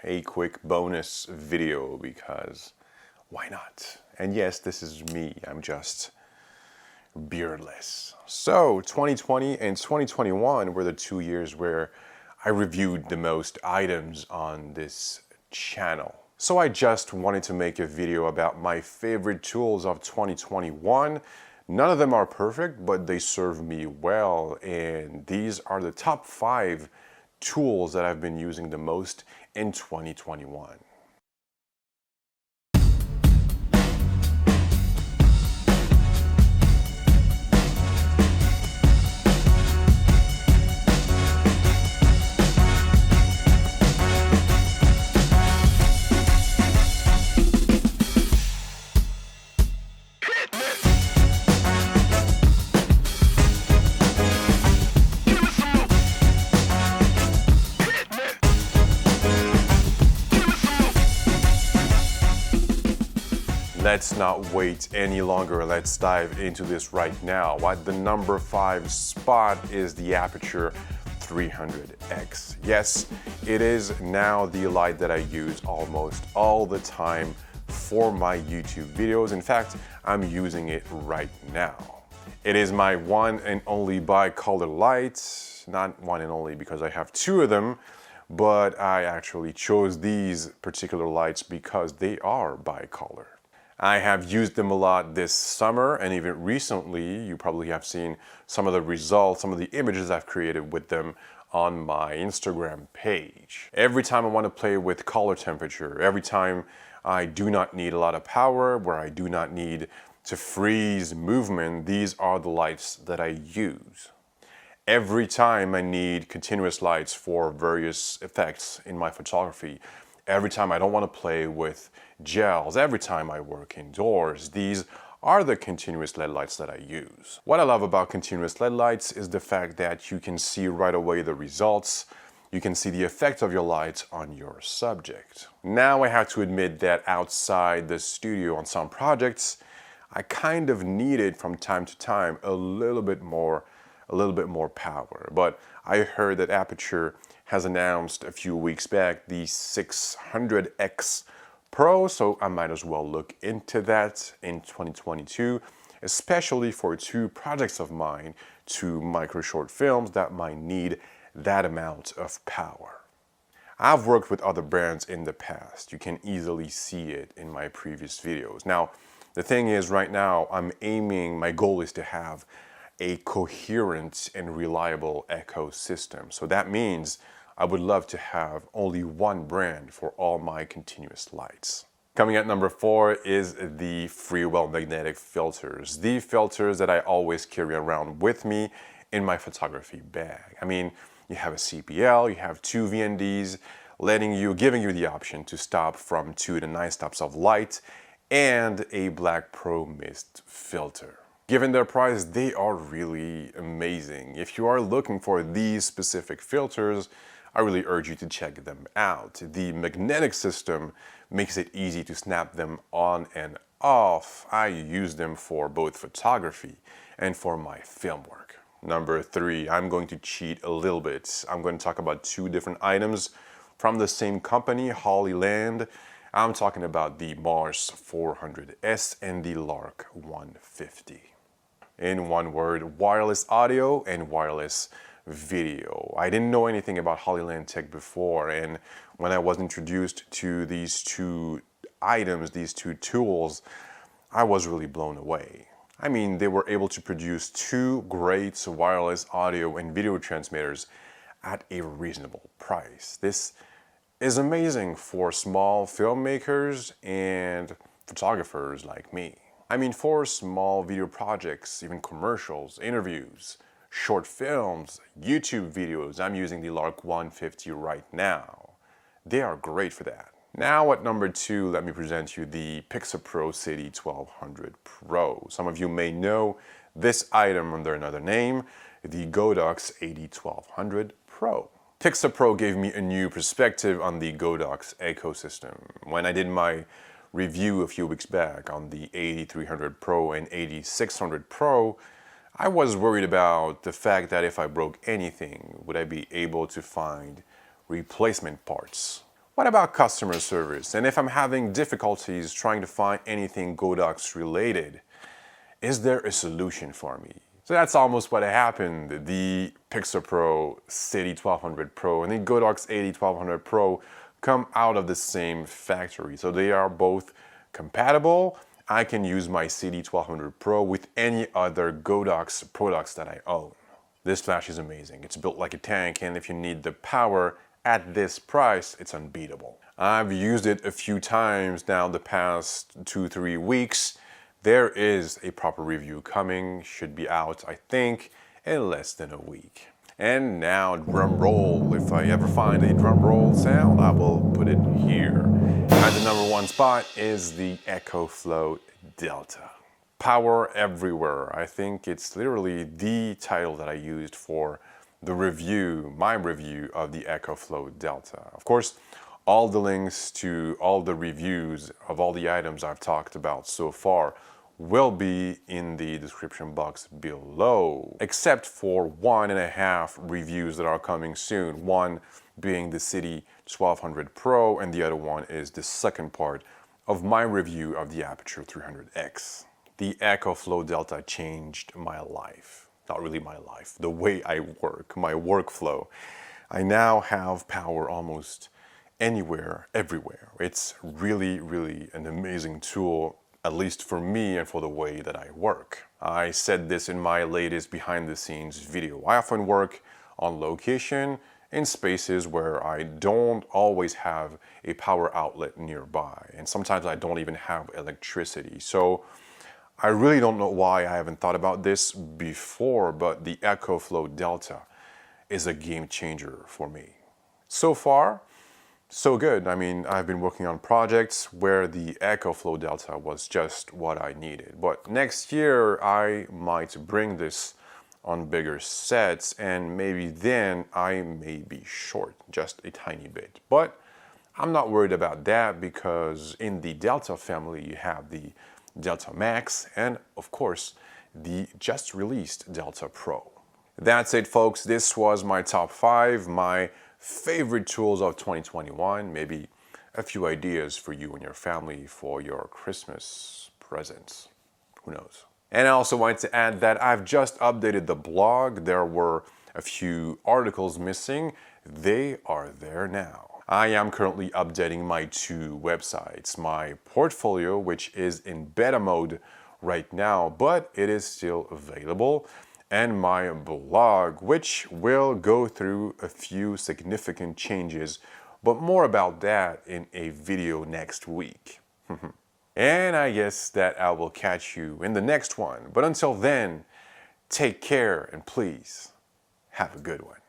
a quick bonus video because why not? And yes, this is me, I'm just beardless. So 2020 and 2021 were the 2 years where I reviewed the most items on this channel. So I just wanted to make a video about my favorite tools of 2021. None of them are perfect, but they serve me well, and these are the top 5 tools that I've been using the most in 2021. Let's not wait any longer. Let's dive into this right now. At the number 5 spot is the Aputure 300X. Yes, it is now the light that I use almost all the time for my YouTube videos. In fact, I'm using it right now. It is my one and only bicolor light. Not one and only because I have 2 of them, but I actually chose these particular lights because they are bicolor. I have used them a lot this summer, and even recently you probably have seen some of the results, some of the images I've created with them on my Instagram page. Every time I want to play with color temperature, every time I do not need a lot of power, where I do not need to freeze movement, these are the lights that I use. Every time I need continuous lights for various effects in my photography, every time I don't want to play with gels, every time I work indoors, these are the continuous LED lights that I use. What I love about continuous LED lights is the fact that you can see right away the results. You can see the effect of your lights on your subject. Now I have to admit that outside the studio on some projects, I kind of needed from time to time a little bit more power. But I heard that Aputure has announced a few weeks back the 600X Pro, so I might as well look into that in 2022, especially for 2 projects of mine, 2 micro short films that might need that amount of power. I've worked with other brands in the past. You can easily see it in my previous videos. Now, the thing is right now, my goal is to have a coherent and reliable ecosystem. So that means I would love to have only one brand for all my continuous lights. Coming at number 4 is the Freewell Magnetic Filters. The filters that I always carry around with me in my photography bag. I mean, you have a CPL, you have 2 VNDs, giving you the option to stop from 2 to 9 stops of light, and a Black Pro Mist filter. Given their price, they are really amazing. If you are looking for these specific filters, I really urge you to check them out. The magnetic system makes it easy to snap them on and off. I use them for both photography and for my film work. Number 3, I'm going to cheat a little bit. I'm going to talk about 2 different items from the same company, Hollyland. I'm talking about the Mars 400S and the Lark 150. In one word, wireless audio and wireless video. I didn't know anything about Hollyland tech before, and when I was introduced to these 2 items, these 2 tools, I was really blown away. I mean, they were able to produce 2 great wireless audio and video transmitters at a reasonable price. This is amazing for small filmmakers and photographers like me. I mean, for small video projects, even commercials, interviews, short films, YouTube videos, I'm using the Lark 150 right now. They are great for that. Now at number 2, let me present you the PIXAPRO Citi 1200 Pro. Some of you may know this item under another name, the Godox 80-1200 Pro. PIXAPRO gave me a new perspective on the Godox ecosystem. When I did my review a few weeks back on the 8300 Pro and 8600 Pro, I was worried about the fact that if I broke anything, would I be able to find replacement parts? What about customer service? And if I'm having difficulties trying to find anything Godox related, is there a solution for me? So that's almost what happened. The PIXAPRO Citi 1200 Pro and the Godox 1200 Pro come out of the same factory. So they are both compatible. I can use my Citi 1200 Pro with any other Godox products that I own. This flash is amazing. It's built like a tank, and if you need the power at this price, it's unbeatable. I've used it a few times now the past 2-3 weeks. There is a proper review coming, should be out, I think, in less than a week. And now drum roll. If I ever find a drum roll sound, I will put it here. At the number 1 spot is the ECOFLOW Delta. Power everywhere. I think it's literally the title that I used for the review, my review of the ECOFLOW Delta. Of course, all the links to all the reviews of all the items I've talked about so far will be in the description box below, except for 1.5 reviews that are coming soon. One being the Citi 1200 Pro, and the other one is the second part of my review of the Aputure 300X. The ECOFLOW Delta changed my life. Not really my life, the way I work, my workflow. I now have power almost anywhere, everywhere. It's really, really an amazing tool, at least for me and for the way that I work. I said this in my latest behind the scenes video. I often work on location in spaces where I don't always have a power outlet nearby, and sometimes I don't even have electricity. So I really don't know why I haven't thought about this before, but the ECOFLOW Delta is a game changer for me. So far, so good. I mean, I've been working on projects where the ECOFLOW Delta was just what I needed. But next year, I might bring this on bigger sets, and maybe then I may be short, just a tiny bit. But I'm not worried about that, because in the Delta family, you have the Delta Max and, of course, the just released Delta Pro. That's it, folks. This was my top 5, my favorite tools of 2021, maybe a few ideas for you and your family for your Christmas presents. Who knows? And I also wanted to add that I've just updated the blog. There were a few articles missing. They are there now. I am currently updating my 2 websites, my portfolio, which is in beta mode right now, but it is still available, and my blog, which will go through a few significant changes, but more about that in a video next week. And I guess that I will catch you in the next one. But until then, take care and please have a good one.